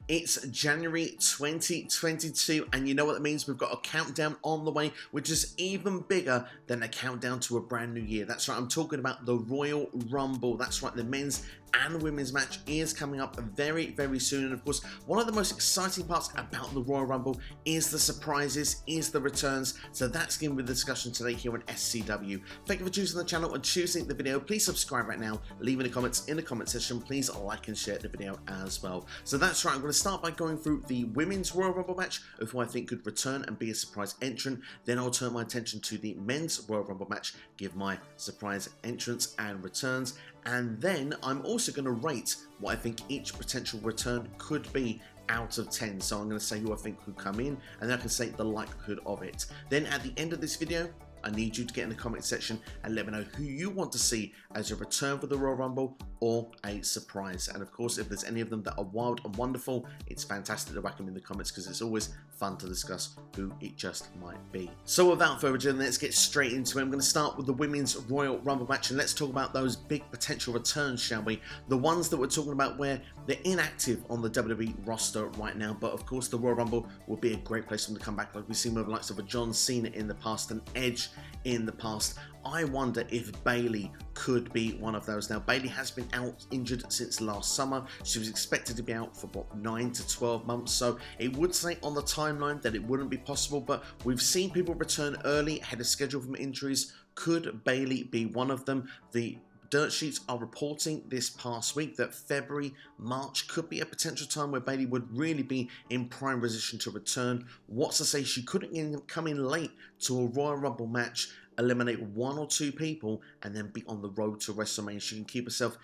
It's January 2022, and you know what that means? We've got a countdown on the way, which is even bigger than a countdown to a brand new year. That's right, I'm talking about the Royal Rumble. That's right, the men's and women's match is coming up very, very soon. And of course, one of the most exciting parts about the Royal Rumble is the surprises, is the returns. So that's going to be the discussion today here on SCW. Thank you for choosing the channel and choosing the video. Please subscribe right now, leave in the comments in the comment section. Please like and share the video as well. So that's right, I'm going to start by going through the women's Royal Rumble match of who I think could return and be a surprise entrant. Then I'll turn my attention to the men's Royal Rumble match, give my surprise entrants and returns. And then I'm also going to rate what I think each potential return could be out of 10. So I'm going to say who I think could come in, and then I can say the likelihood of it. Then at the end of this video, I need you to get in the comment section and let me know who you want to see as a return for the Royal Rumble or a surprise. And of course, if there's any of them that are wild and wonderful, it's fantastic to whack them in the comments because it's always fun to discuss who it just might be. So without further ado, let's get straight into it. I'm going to start with the women's Royal Rumble match, and let's talk about those big potential returns, shall we? The ones that we're talking about where they're inactive on the WWE roster right now, but of course the Royal Rumble will be a great place for them to come back, like we've seen with the likes of a John Cena in the past and Edge in the past. I wonder if Bayley could be one of those. Now, Bayley has been out injured since last summer. She was expected to be out for what, 9 to 12 months, so it would say on the timeline that it wouldn't be possible, but we've seen people return early ahead of schedule from injuries. Could Bayley be one of them? The dirt sheets are reporting this past week that February, March could be a potential time where Bayley would really be in prime position to return. What's to say she couldn't come in late to a Royal Rumble match, eliminate 1 or 2 people, and then be on the road to WrestleMania? She can keep herself,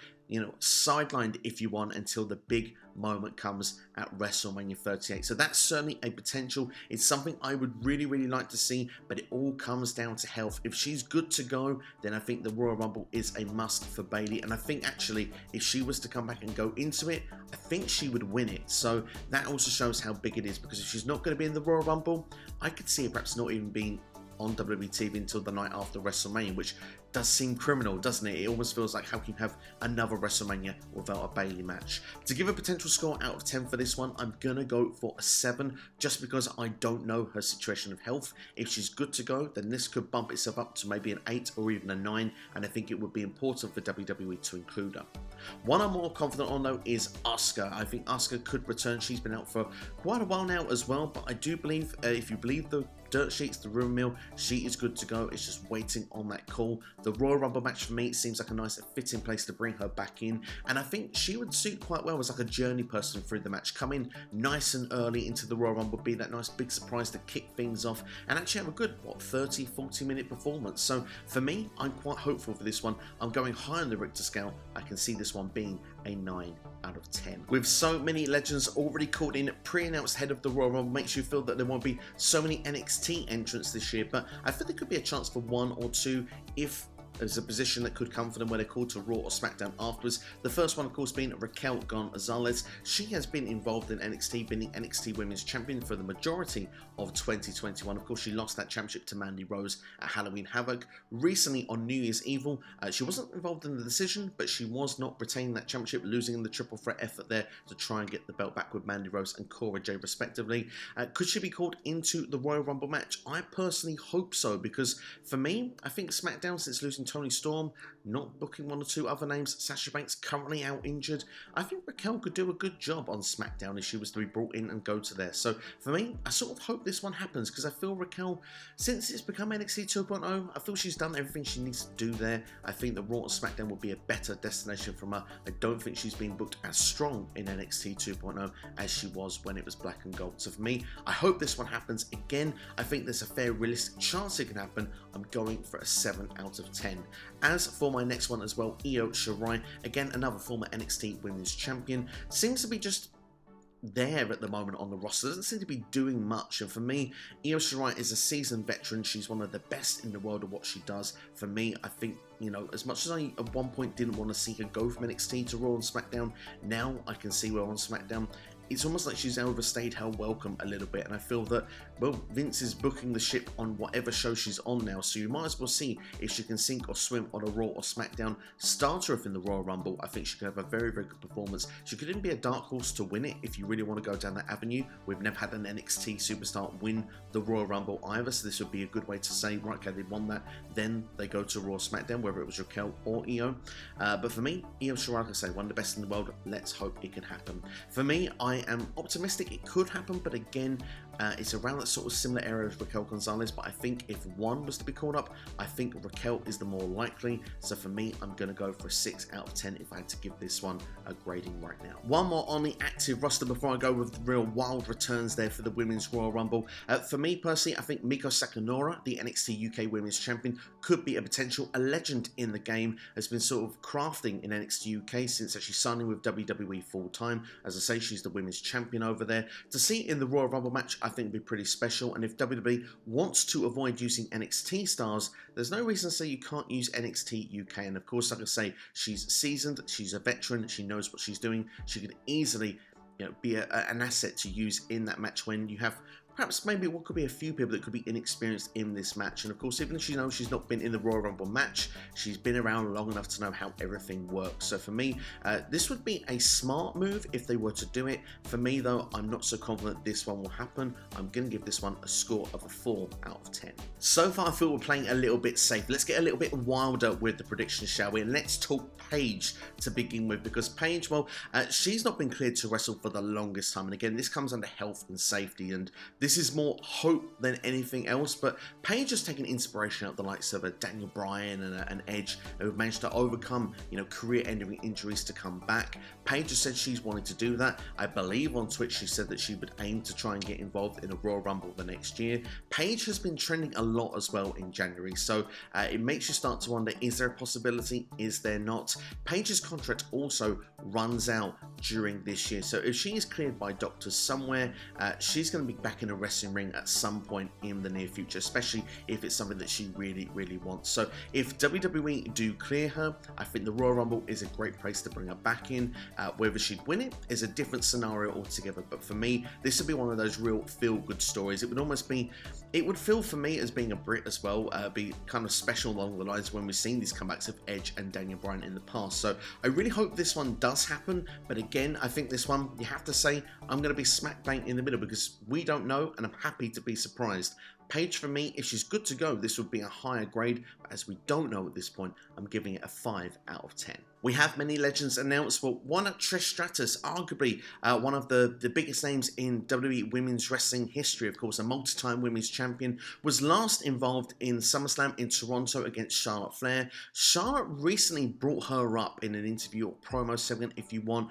sidelined if you want until the big moment comes at WrestleMania 38. So that's certainly a potential. It's something I would really, really like to see, but it all comes down to health. If she's good to go, then I think the Royal Rumble is a must for Bayley. And I think actually, if she was to come back and go into it, I think she would win it. So that also shows how big it is, because if she's not going to be in the Royal Rumble, I could see her perhaps not even being on WWE TV until the night after WrestleMania, which does seem criminal, doesn't it? It almost feels like how can you have another WrestleMania without a Bayley match? To give a potential score out of 10 for this one, I'm gonna go for a 7, just because I don't know her situation of health. If she's good to go, then this could bump itself up to maybe an 8 or even a 9, and I think it would be important for WWE to include her. One I'm more confident on though is Asuka. I think Asuka could return. She's been out for quite a while now as well, but I do believe, if you believe the dirt sheets, the rumor mill, she is good to go. It's just waiting on that call. The Royal Rumble match for me seems like a nice fitting place to bring her back in, and I think she would suit quite well as like a journey person through the match. Come in nice and early into the Royal Rumble, be that nice big surprise to kick things off, and actually have a good 30-40 minute performance. So for me, I'm quite hopeful for this one. I'm going high on the Richter scale. I can see this one being a 9 out of 10. With so many legends already called in, pre-announced head of the Royal Rumble makes you feel that there won't be so many NXT entrants this year, but I think there could be a chance for 1 or 2 if there's a position that could come for them where they're called to Raw or SmackDown afterwards. The first one, of course, being Raquel Gonzalez. She has been involved in NXT, being the NXT Women's Champion for the majority of 2021. Of course, she lost that championship to Mandy Rose at Halloween Havoc. Recently, on New Year's Evil, she wasn't involved in the decision, but she was not retaining that championship, losing in the triple threat effort there to try and get the belt back with Mandy Rose and Cora Jade, respectively. Could she be called into the Royal Rumble match? I personally hope so, because for me, I think SmackDown, since losing Toni Storm, not booking 1 or 2 other names, Sasha Banks currently out injured, I think Raquel could do a good job on SmackDown if she was to be brought in and go to there. So for me, I sort of hope this one happens, because I feel Raquel, since it's become NXT 2.0, I feel she's done everything she needs to do there. I think that Raw and SmackDown would be a better destination from her. I don't think she's been booked as strong in NXT 2.0 as she was when it was black and gold. So for me, I hope this one happens. Again, I think there's a fair realistic chance it can happen. I'm going for a 7 out of 10. As for my next one as well, Io Shirai, again another former NXT Women's Champion, seems to be just there at the moment on the roster, doesn't seem to be doing much. And for me, Io Shirai is a seasoned veteran. She's one of the best in the world at what she does. For me, I think, as much as I at one point didn't want to see her go from NXT to Raw and SmackDown, now I can see her on SmackDown. it's almost like she's overstayed her welcome a little bit, and I feel that, well, Vince is booking the ship on whatever show she's on now, so you might as well see if she can sink or swim on a Raw or SmackDown. Start her off in the Royal Rumble. I think she could have a very, very good performance. She could even be a dark horse to win it if you really want to go down that avenue. We've never had an NXT superstar win the Royal Rumble either, so this would be a good way to say, right, okay, they won that, then they go to Raw or SmackDown, whether it was Raquel or Io. But for me, Io Shirai, like I say, one of the best in the world. Let's hope it can happen. For me, I am optimistic it could happen, but again, it's around that sort of similar area as Raquel Gonzalez, but I think if one was to be called up, I think Raquel is the more likely. So for me, I'm going to go for a 6 out of 10 if I had to give this one a grading right now. One more on the active roster before I go with real wild returns there for the Women's Royal Rumble. For me personally, I think Miko Sakanora, the NXT UK Women's Champion, could be a legend in the game, has been sort of crafting in NXT UK since actually signing with WWE full time. As I say, she's the Women's Champion over there. To see in the Royal Rumble match, I think would be pretty special, and if WWE wants to avoid using NXT stars, there's no reason to say you can't use NXT UK, and of course, like I say, she's seasoned, she's a veteran, she knows what she's doing, she could easily, you know, be an asset to use in that match when you have perhaps maybe what could be a few people that could be inexperienced in this match. And of course, even if she knows she's not been in the Royal Rumble match, she's been around long enough to know how everything works. So for me, this would be a smart move if they were to do it. For me though, I'm not so confident this one will happen. I'm going to give this one a score of a 4 out of 10. So far, I feel we're playing a little bit safe. Let's get a little bit wilder with the predictions, shall we? And let's talk Paige to begin with, because Paige, well, she's not been cleared to wrestle for the longest time. And again, this comes under health and safety, and this is more hope than anything else, but Paige has taken inspiration out of the likes of a Daniel Bryan and an Edge, who have managed to overcome, you know, career-ending injuries to come back. Paige has said she's wanted to do that. I believe on Twitch she said that she would aim to try and get involved in a Royal Rumble the next year. Paige has been trending a lot as well in January, so it makes you start to wonder, is there a possibility? Is there not? Paige's contract also runs out during this year, so if she is cleared by doctors somewhere, she's going to be back in a wrestling ring at some point in the near future, especially if it's something that she really, really wants. So if WWE do clear her, I think the Royal Rumble is a great place to bring her back in. Whether she'd win it is a different scenario altogether, but for me, this would be one of those real feel-good stories. It would almost be, it would feel for me as being a Brit as well, be kind of special along the lines when we've seen these comebacks of Edge and Daniel Bryan in the past. So I really hope this one does happen, but again, I think this one, you have to say, I'm going to be smack bang in the middle, because we don't know, and I'm happy to be surprised. Paige, for me, if she's good to go, this would be a higher grade, but as we don't know at this point, I'm giving it a 5 out of 10. We have many legends announced, but one at Trish Stratus, arguably one of the biggest names in WWE women's wrestling history, of course, a multi-time women's champion, was last involved in SummerSlam in Toronto against Charlotte Flair. Charlotte recently brought her up in an interview or promo segment, if you want,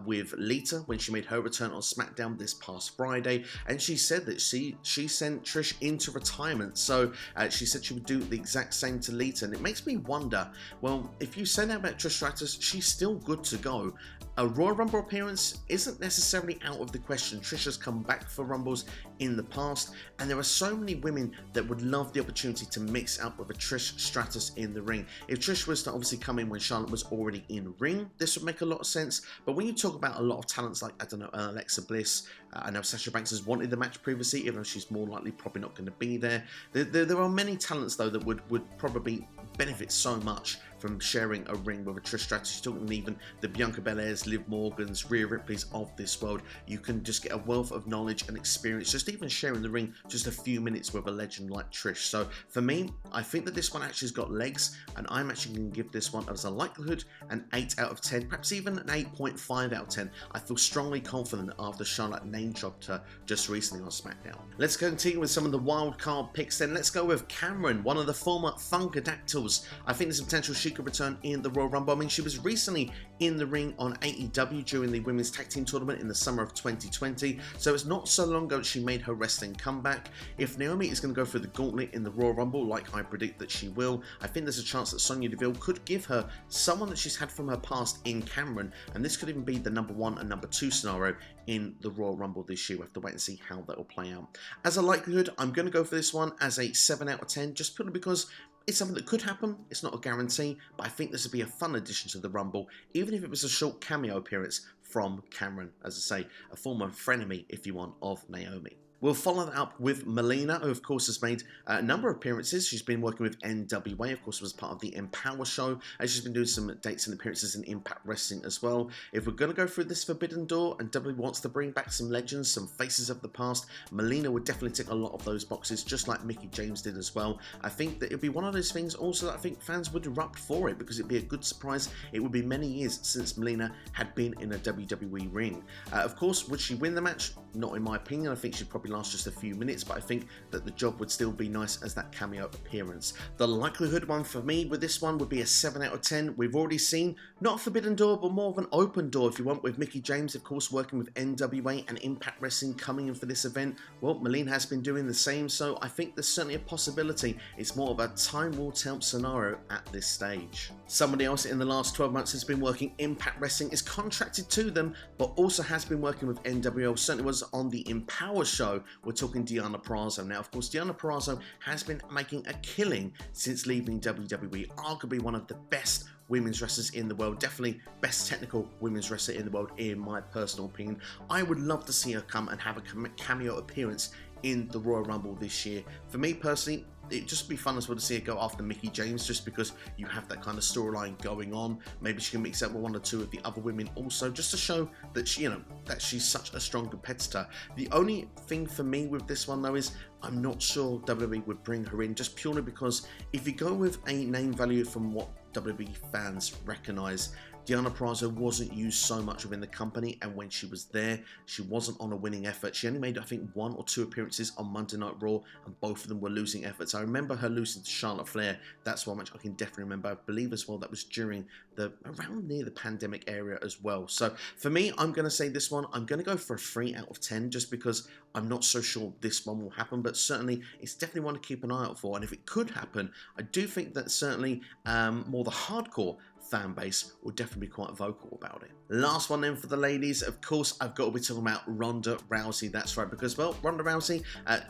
with Lita when she made her return on SmackDown this past Friday, and she said that she sent Trish into retirement. So she said she would do the exact same to Lita, and it makes me wonder, well, if you say that about Trish Stratus, she's still good to go. A Royal Rumble appearance isn't necessarily out of the question. Trish has come back for Rumbles in the past, and there are so many women that would love the opportunity to mix up with a Trish Stratus in the ring. If Trish was to obviously come in when Charlotte was already in ring, this would make a lot of sense, but when you talk about a lot of talents like, I don't know, Alexa Bliss, I know Sasha Banks has wanted the match previously, even though she's more likely probably not going to be there. There are many talents, though, that would probably benefit so much from sharing a ring with a Trish Stratus. You're talking even the Bianca Belairs, Liv Morgans, Rhea Ripley's of this world. You can just get a wealth of knowledge and experience just even sharing the ring just a few minutes with a legend like Trish. So for me, I think that this one actually has got legs, and I'm actually going to give this one, as a likelihood, an 8 out of 10, perhaps even an 8.5 out of 10. I feel strongly confident after Charlotte name-dropped her just recently on SmackDown. Let's continue with some of the wild card picks then. Let's go with Cameron, one of the former Funkadactyls. I think there's a potential she could return in the Royal Rumble. I mean, she was recently in the ring on AEW during the Women's Tag Team Tournament in the summer of 2020, so it's not so long ago that she made her wrestling comeback. If Naomi is going to go through the gauntlet in the Royal Rumble, like I predict that she will, I think there's a chance that Sonya Deville could give her someone that she's had from her past in Cameron, and this could even be the number 1 and number 2 scenario in the Royal Rumble this year. We'll have to wait and see how that will play out. As a likelihood, I'm going to go for this one as a 7 out of 10, just purely because it's something that could happen. It's not a guarantee, but I think this would be a fun addition to the Rumble, even if it was a short cameo appearance from Cameron, as I say, a former frenemy, if you want, of Naomi. We'll follow that up with Melina, who of course has made a number of appearances. She's been working with NWA, of course was part of the Empower show, and she's been doing some dates and appearances in Impact Wrestling as well. If we're going to go through this Forbidden Door, and WWE wants to bring back some legends, some faces of the past, Melina would definitely tick a lot of those boxes, just like Mickie James did as well. I think that it'd be one of those things also that I think fans would erupt for it, because it'd be a good surprise. It would be many years since Melina had been in a WWE ring. Of course, would she win the match? Not in my opinion. I think she'd probably last just a few minutes, but I think that the job would still be nice as that cameo appearance. The likelihood one for me with this one would be a 7 out of 10. We've already seen not a Forbidden Door, but more of an open door, if you want, with Mickie James, of course, working with NWA and Impact Wrestling coming in for this event. Well, Melina has been doing the same, so I think there's certainly a possibility. It's more of a time will tell scenario at this stage. Somebody else in the last 12 months has been working Impact Wrestling, is contracted to them, but also has been working with NWO, certainly was on the Empower show. We're talking Deonna Purrazzo. Now, of course, Deonna Purrazzo has been making a killing since leaving WWE, arguably one of the best women's wrestlers in the world, definitely best technical women's wrestler in the world in my personal opinion. I would love to see her come and have a cameo appearance in the Royal Rumble this year. For me personally, it'd just be fun as well to see her go after Mickie James, just because you have that kind of storyline going on. Maybe she can mix up with one or two of the other women also, just to show that she, that she's such a strong competitor. The only thing for me with this one though is I'm not sure WWE would bring her in, just purely because if you go with a name value from what WWE fans recognise, Deonna Purrazzo wasn't used so much within the company, and when she was there, she wasn't on a winning effort. She only made, I think, 1 or 2 appearances on Monday Night Raw, and both of them were losing efforts. I remember her losing to Charlotte Flair. That's one match I can definitely remember. I believe as well that was during around near the pandemic area as well. So for me, I'm going to say this one, I'm going to go for a 3 out of 10, just because I'm not so sure this one will happen, but certainly it's definitely one to keep an eye out for. And if it could happen, I do think that certainly more the hardcore fan base will definitely be quite vocal about it. Last one then for the ladies, of course, I've got to be talking about Ronda Rousey. That's right, because, well, Ronda Rousey,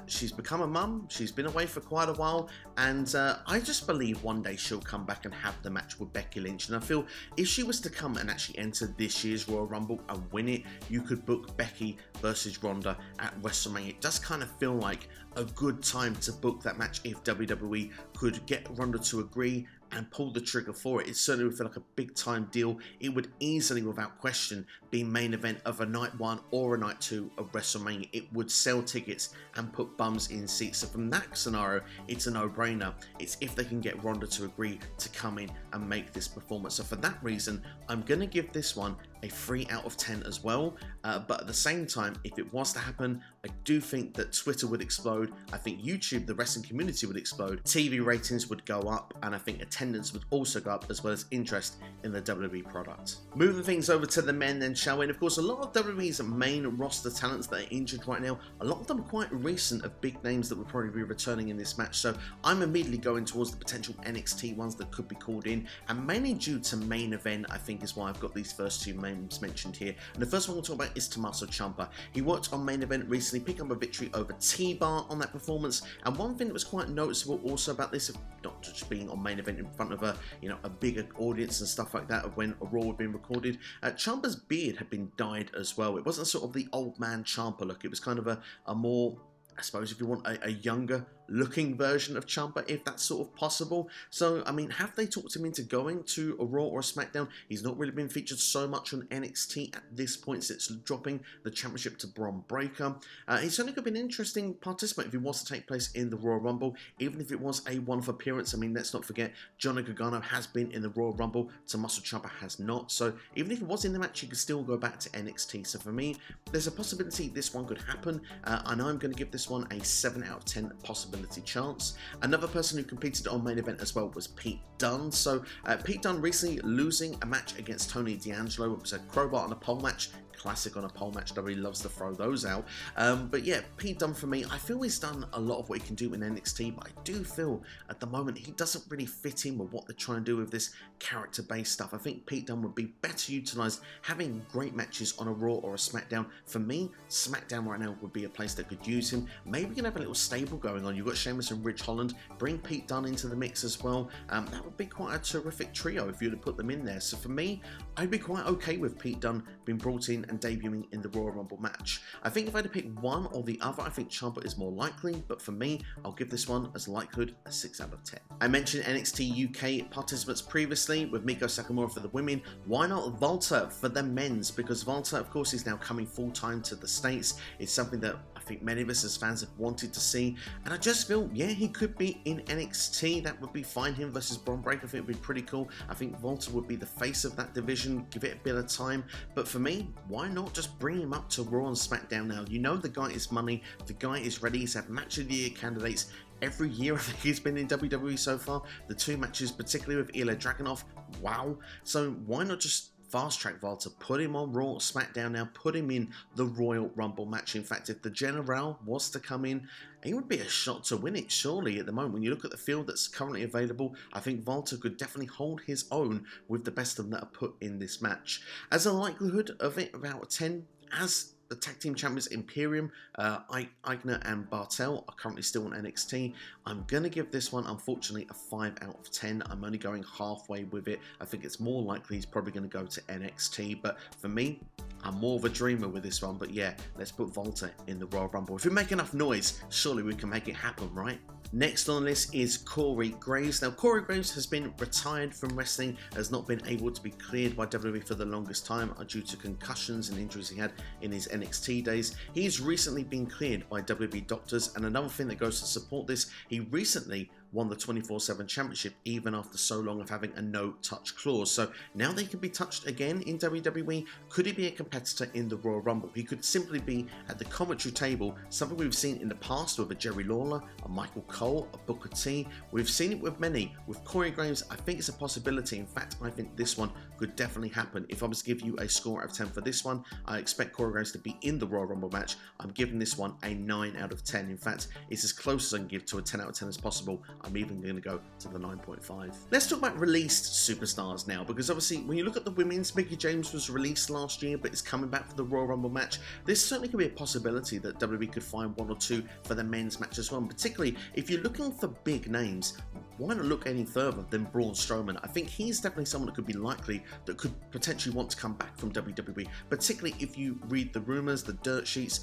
she's become a mum, she's been away for quite a while, and I just believe one day she'll come back and have the match with Becky Lynch. And I feel if she was to come and actually enter this year's Royal Rumble and win it, you could book Becky versus Ronda at WrestleMania. It does kind of feel like a good time to book that match if WWE could get Ronda to agree and pull the trigger for it. It certainly would feel like a big time deal. It would easily, without question, be main event of a night 1 or a night 2 of WrestleMania. It would sell tickets and put bums in seats. So from that scenario, it's a no-brainer. It's if they can get Ronda to agree to come in and make this performance. So for that reason, I'm going to give this one a 3 out of 10 as well. But at the same time, if it was to happen, I do think that Twitter would explode. I think YouTube, the wrestling community, would explode. TV ratings would go up, and I think attendance would also go up, as well as interest in the WWE product. Moving things over to the men then, shall we? And of course, a lot of WWE's main roster talents that are injured right now, a lot of them are quite recent, of big names that will probably be returning in this match. So I'm immediately going towards the potential NXT ones that could be called in, and mainly due to main event, I think is why I've got these first 2 names mentioned here. And the first one we'll talk about is Tommaso Ciampa. He worked on main event recently, picking up a victory over T-Bar on that performance. And one thing that was quite noticeable also about this, not just being on main event in front of a bigger audience and stuff like that, of when a Raw had been recorded, Ciampa's beard had been dyed as well. It wasn't sort of the old man Ciampa look. It was kind of a more, I suppose if you want, a younger looking version of Ciampa, if that's sort of possible. So, I mean, have they talked him into going to a Raw or a SmackDown? He's not really been featured so much on NXT at this point since dropping the championship to Bron Breakker. He's certainly could be an interesting participant if he was to take place in the Royal Rumble, even if it was a one-off appearance. I mean, let's not forget, Johnny Gargano has been in the Royal Rumble, Tommaso Ciampa has not. So, even if he was in the match, he could still go back to NXT. So, for me, there's a possibility this one could happen, and I'm going to give this one a 7 out of 10 possibility chance. Another person who competed on main event as well was Pete Dunne. So Pete Dunne recently losing a match against Tony D'Angelo. It was a crowbar on a pole match. classic on a pole match. WWE loves to throw those out. But yeah, Pete Dunne for me, I feel he's done a lot of what he can do in NXT, but I do feel at the moment he doesn't really fit in with what they're trying to do with this character-based stuff. I think Pete Dunne would be better utilised having great matches on a Raw or a SmackDown. For me, SmackDown right now would be a place that could use him. Maybe we can have a little stable going on. You've got Sheamus and Ridge Holland. Bring Pete Dunne into the mix as well. That would be quite a terrific trio if you were to put them in there. So for me, I'd be quite okay with Pete Dunne being brought in and debuting in the Royal Rumble match. I think if I had to pick one or the other, I think Ciampa is more likely, but for me, I'll give this one as likelihood a 6 out of 10. I mentioned NXT UK participants previously with Miko Sakamura for the women. Why not Walter for the men's? Because Walter, of course, is now coming full-time to the States. It's something that I think many of us as fans have wanted to see, and I just feel, yeah, he could be in NXT. That would be fine. Him versus Bron Breakker, I think would be pretty cool. I think Walter would be the face of that division. Give it a bit of time, but for me, why not just bring him up to Raw and SmackDown now? You know the guy is money, the guy is ready. He's had match of the year candidates every year I think he's been in WWE so far. The 2 matches, particularly with Ilya Dragunov, wow. So why not just fast track Walter, put him on Raw, SmackDown now, put him in the Royal Rumble match. In fact, if the General was to come in, he would be a shot to win it, surely, at the moment. When you look at the field that's currently available, I think Walter could definitely hold his own with the best of them that are put in this match. As a likelihood of it, about 10, as the tag team champions Imperium, Aichner and Bartel are currently still on NXT. I'm going to give this one, unfortunately, a 5 out of 10. I'm only going halfway with it. I think it's more likely he's probably going to go to NXT, but for me, I'm more of a dreamer with this one. But yeah, let's put Walter in the Royal Rumble. If we make enough noise, surely we can make it happen, right? Next on the list is Corey Graves. Now, Corey Graves has been retired from wrestling, has not been able to be cleared by WWE for the longest time due to concussions and injuries he had in his NXT days. He's recently been cleared by WWE doctors, and another thing that goes to support this, he recently won the 24/7 championship even after so long of having a no-touch clause. So now they can be touched again in WWE. Could he be a competitor in the Royal Rumble? He could simply be at the commentary table, something we've seen in the past with a Jerry Lawler, a Michael Cole, a Booker T. We've seen it with many. With Corey Graves, I think it's a possibility. In fact, I think this one could definitely happen. If I was to give you a score out of 10 for this one, I expect Corey Graves to be in the Royal Rumble match. I'm giving this one a 9 out of 10. In fact, it's as close as I can give to a 10 out of 10 as possible. I'm even going to go to the 9.5. Let's talk about released superstars now, because obviously when you look at the women's, Mickie James was released last year, but is coming back for the Royal Rumble match. This certainly could be a possibility that WWE could find 1 or 2 for the men's match as well, and particularly if you're looking for big names, why not look any further than Braun Strowman? I think he's definitely someone that could be likely, that could potentially want to come back from WWE, particularly if you read the rumours, the dirt sheets.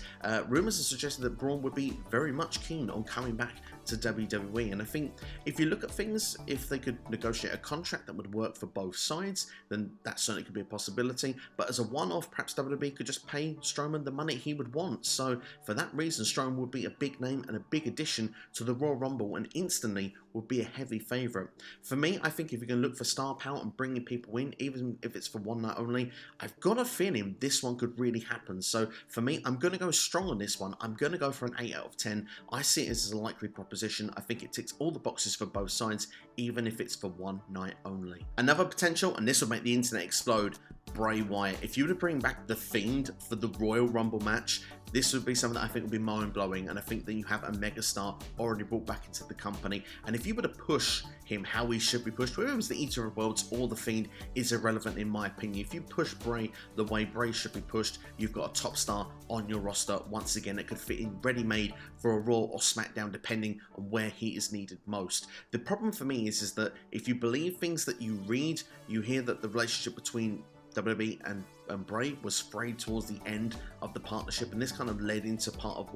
Rumours are suggesting that Braun would be very much keen on coming back to WWE, and I think if you look at things, if they could negotiate a contract that would work for both sides, then that certainly could be a possibility. But as a one-off, perhaps WWE could just pay Strowman the money he would want. So for that reason, Strowman would be a big name and a big addition to the Royal Rumble, and instantly would be a heavy favourite. For me, I think if you're going to look for star power and bringing people in, even if it's for one night only, I've got a feeling this one could really happen. So for me, I'm going to go strong on this one. I'm going to go for an 8 out of 10. I see it as a likely proposition. I think it ticks all the boxes for both sides, even if it's for one night only. Another potential, and this will make the internet explode, Bray Wyatt. If you were to bring back The Fiend for the Royal Rumble match, this would be something that I think would be mind-blowing, and I think that you have a megastar already brought back into the company, and if you were to push him how he should be pushed, whether it was the Eater of Worlds or the Fiend, is irrelevant in my opinion. If you push Bray the way Bray should be pushed, you've got a top star on your roster once again that could fit in ready-made for a Raw or SmackDown depending on where he is needed most. The problem for me is that if you believe things that you read, you hear that the relationship between WWE and Bray was frayed towards the end of the partnership, and this kind of led into part of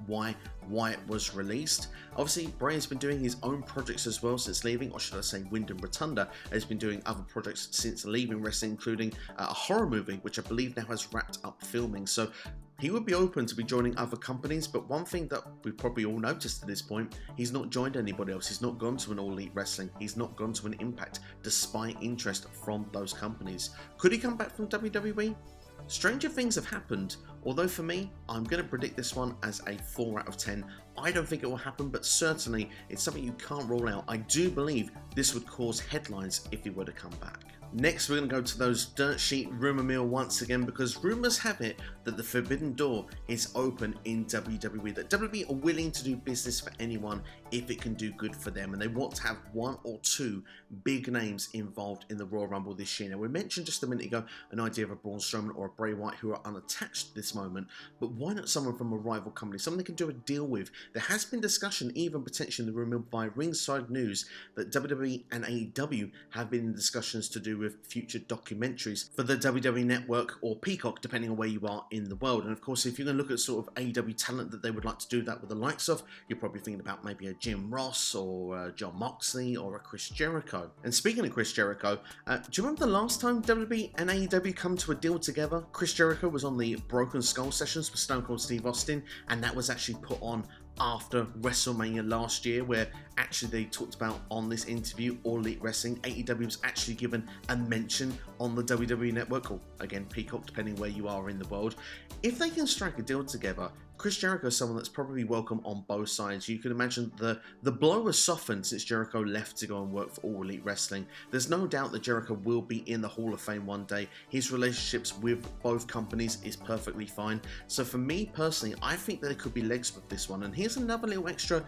why Wyatt was released. Obviously, Bray has been doing his own projects as well since leaving, or should I say Wyndham Rotunda has been doing other projects since leaving wrestling, including a horror movie, which I believe now has wrapped up filming. So he would be open to be joining other companies, but one thing that we've probably all noticed at this point, he's not joined anybody else. He's not gone to an All Elite Wrestling. He's not gone to an Impact, despite interest from those companies. Could he come back from WWE? Stranger things have happened, although for me, I'm going to predict this one as a 4 out of 10. I don't think it will happen, but certainly it's something you can't rule out. I do believe this would cause headlines if he were to come back. Next, we're going to go to those dirt sheet rumor mill once again, because rumors have it that the forbidden door is open in WWE, that WWE are willing to do business for anyone if it can do good for them, and they want to have one or two big names involved in the Royal Rumble this year. Now, we mentioned just a minute ago an idea of a Braun Strowman or a Bray Wyatt who are unattached at this moment, but why not someone from a rival company, someone they can do a deal with? There has been discussion, even potentially in the rumor by Ringside News, that WWE and AEW have been in discussions to do with future documentaries for the WWE Network or Peacock, depending on where you are in the world. And of course, if you're going to look at sort of AEW talent that they would like to do that with the likes of, you're probably thinking about maybe a Jim Ross or John Moxley or a Chris Jericho. And speaking of Chris Jericho, do you remember the last time WWE and AEW come to a deal together? Chris Jericho was on the Broken Skull sessions with Stone Cold Steve Austin, and that was actually put on after WrestleMania last year, where actually they talked about on this interview, All Elite Wrestling, AEW was actually given a mention on the WWE Network, or again Peacock, depending where you are in the world. If they can strike a deal together, Chris Jericho is someone that's probably welcome on both sides. You can imagine the blow has softened since Jericho left to go and work for All Elite Wrestling. There's no doubt that Jericho will be in the Hall of Fame one day. His relationships with both companies is perfectly fine. So for me personally, I think there could be legs with this one. And here's another little extra,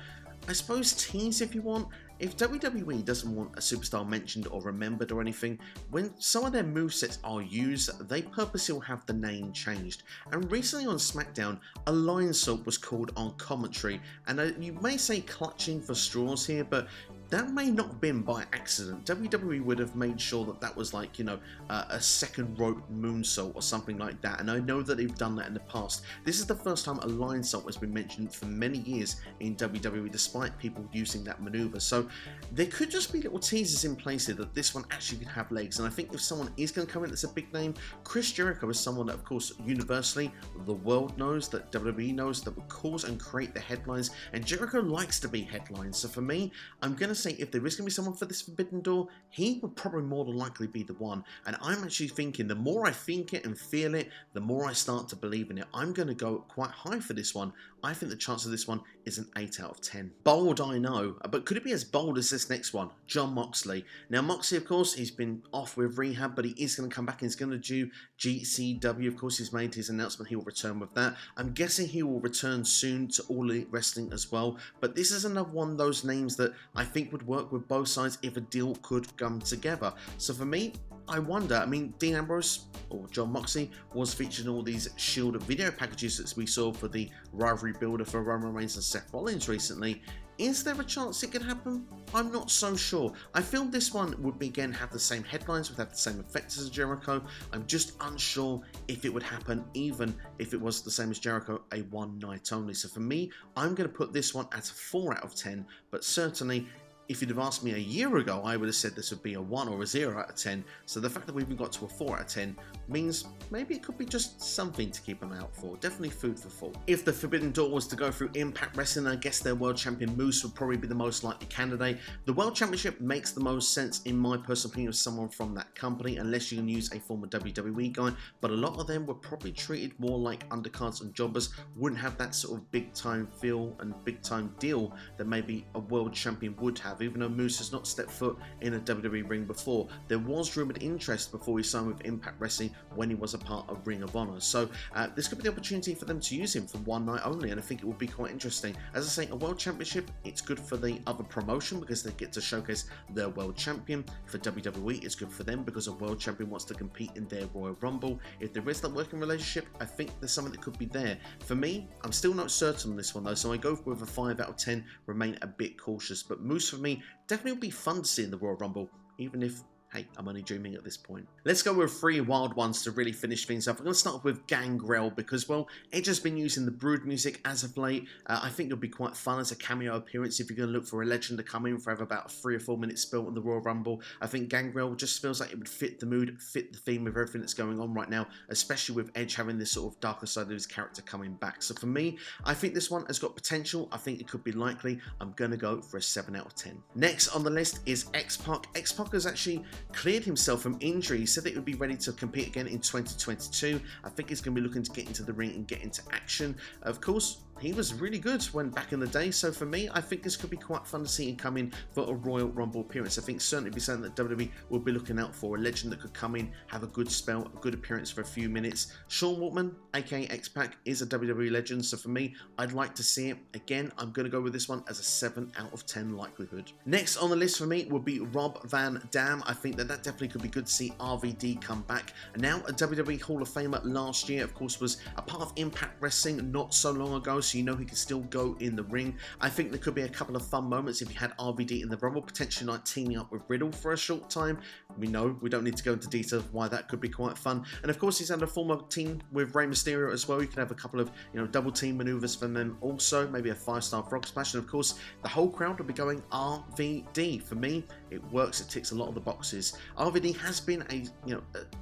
I suppose, tease if you want. If WWE doesn't want a superstar mentioned or remembered or anything, when some of their movesets are used, they purposely will have the name changed. And recently on SmackDown, a lion salt was called on commentary, and you may say clutching for straws here, but that may not have been by accident. WWE would have made sure that that was like, you know, a second rope moonsault or something like that. And I know that they've done that in the past. This is the first time a lion salt has been mentioned for many years in WWE, despite people using that maneuver. So there could just be little teasers in place here that this one actually could have legs. And I think if someone is going to come in that's a big name, Chris Jericho is someone that, of course, universally the world knows, that WWE knows, that would cause and create the headlines. And Jericho likes to be headlines. So for me, I'm going to say if there is going to be someone for this forbidden door, he would probably more than likely be the one. And I'm actually thinking, the more I think it and feel it, the more I start to believe in it. I'm going to go quite high for this one. I think the chance of this one is an 8 out of 10. Bold, I know, but could it be as bold as this next one? John Moxley. Now, Moxley, of course, he's been off with rehab, but he is going to come back and he's going to do GCW. Of course, he's made his announcement he will return with that. I'm guessing he will return soon to All Elite Wrestling as well, but this is another one of those names that I think would work with both sides if a deal could come together. So for me, I wonder, I mean, Dean Ambrose or John Moxley was featured in all these Shield video packages that we saw for the rivalry builder for Roman Reigns and Seth Rollins recently. Is there a chance it could happen? I'm not so sure. I feel this one would again have the same headlines, would have the same effects as Jericho. I'm just unsure if it would happen, even if it was the same as Jericho, a one night only. So for me, I'm going to put this one at a 4 out of 10, but certainly if you'd have asked me a year ago, I would have said this would be a 1 or a 0 out of 10. So the fact that we've even got to a 4 out of 10 means maybe it could be just something to keep them out for. Definitely food for thought. If the Forbidden Door was to go through Impact Wrestling, I guess their World Champion Moose would probably be the most likely candidate. The World Championship makes the most sense, in my personal opinion, of someone from that company, unless you can use a former WWE guy. But a lot of them were probably treated more like undercards and jobbers, wouldn't have that sort of big time feel and big time deal that maybe a World Champion would have. Even though Moose has not stepped foot in a WWE ring before, there was rumoured interest before he signed with Impact Wrestling when he was a part of Ring of Honor. So this could be the opportunity for them to use him for one night only, and I think it would be quite interesting. As I say, a World Championship, it's good for the other promotion because they get to showcase their World Champion. For WWE, it's good for them because a World Champion wants to compete in their Royal Rumble. If there is that working relationship, I think there's something that could be there. For me, I'm still not certain on this one though, so I go with a 5 out of 10, remain a bit cautious. But Moose for me definitely will be fun to see in the Royal Rumble, even if, hey, I'm only dreaming at this point. Let's go with 3 wild ones to really finish things off. I'm going to start with Gangrel because, well, Edge has been using the Brood music as of late. I think it'll be quite fun as a cameo appearance if you're going to look for a legend to come in for about a 3 or 4 minute spell in the Royal Rumble. I think Gangrel just feels like it would fit the mood, fit the theme of everything that's going on right now, especially with Edge having this sort of darker side of his character coming back. So for me, I think this one has got potential. I think it could be likely. I'm going to go for a 7 out of 10. Next on the list is X-Pac. X-Pac has actually cleared himself from injury. He said that he would be ready to compete again in 2022. I think he's going to be looking to get into the ring and get into action. Of course, he was really good when back in the day. So for me, I think this could be quite fun to see him come in for a Royal Rumble appearance. I think certainly be something that WWE will be looking out for. A legend that could come in, have a good spell, a good appearance for a few minutes. Sean Waltman, aka X-Pac, is a WWE legend. So for me, I'd like to see it. Again, I'm going to go with this one as a 7 out of 10 likelihood. Next on the list for me would be Rob Van Dam. I think that definitely could be good to see RVD come back. And now a WWE Hall of Famer last year, of course, was a part of Impact Wrestling not so long ago, so you know he can still go in the ring. I think there could be a couple of fun moments if you had RVD in the Rumble, potentially like teaming up with Riddle for a short time. We know we don't need to go into detail of why that could be quite fun. And of course, he's had a former team with Rey Mysterio as well. You could have a couple of, double team maneuvers from them also, maybe a 5-star frog splash. And of course, the whole crowd will be going RVD. For me, it works. It ticks a lot of the boxes. RVD has been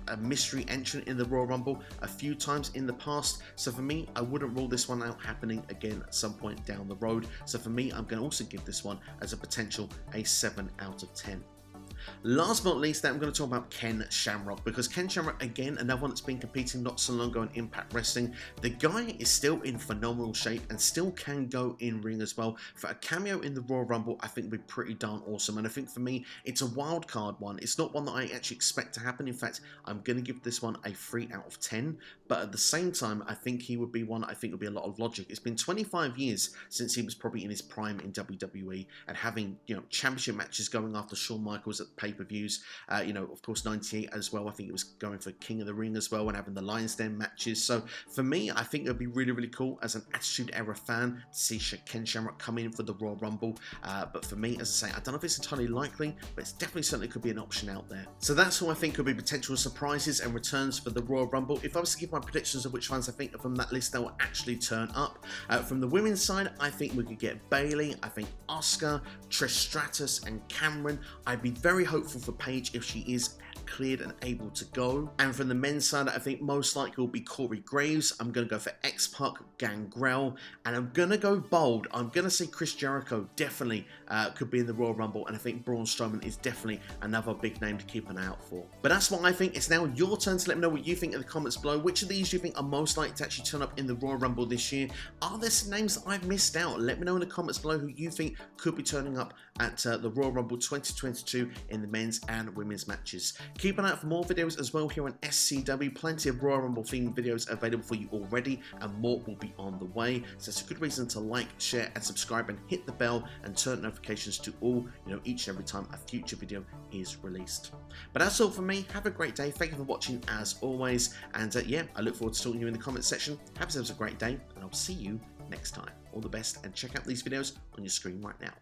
a mystery entrant in the Royal Rumble a few times in the past. So for me, I wouldn't rule this one out happening again at some point down the road. So for me, I'm going to also give this one as a potential a 7 out of 10. Last but not least, I'm going to talk about Ken Shamrock, because Ken Shamrock, again, another one that's been competing not so long ago in Impact Wrestling. The guy is still in phenomenal shape and still can go in ring as well. For a cameo in the Royal Rumble, I think would be pretty darn awesome. And I think for me, it's a wild card one. It's not one that I actually expect to happen. In fact, I'm going to give this one a 3 out of 10. But at the same time, I think he would be one I think would be a lot of logic. It's been 25 years since he was probably in his prime in WWE and having, championship matches going after Shawn Michaels at pay-per-views. Of course, 98 as well. I think it was going for King of the Ring as well and having the Lion's Den matches. So for me, I think it would be really, really cool as an Attitude Era fan to see Ken Shamrock come in for the Royal Rumble. But for me, as I say, I don't know if it's entirely likely, but it's definitely certainly could be an option out there. So that's who I think could be potential surprises and returns for the Royal Rumble. If I was to give my predictions of which ones I think from that list that will actually turn up, from the women's side, I think we could get Bayley. I think Asuka, Trish Stratus, and Cameron. I'd be very hopeful for Paige if she is cleared and able to go. And from the men's side, I think most likely will be Corey Graves. I'm going to go for X-Pac, Gangrel, and I'm going to go bold. I'm going to say Chris Jericho definitely could be in the Royal Rumble, and I think Braun Strowman is definitely another big name to keep an eye out for. But that's what I think. It's now your turn to let me know what you think in the comments below. Which of these do you think are most likely to actually turn up in the Royal Rumble this year? Are there some names that I've missed out? Let me know in the comments below who you think could be turning up at the Royal Rumble 2022 in the men's and women's matches. Keep an eye out for more videos as well here on SCW. Plenty of Royal Rumble themed videos available for you already, and more will be on the way. So it's a good reason to like, share, and subscribe, and hit the bell and turn notifications to all, each and every time a future video is released. But that's all from me. Have a great day. Thank you for watching as always. And I look forward to talking to you in the comments section. Have yourselves a great day, and I'll see you next time. All the best, and check out these videos on your screen right now.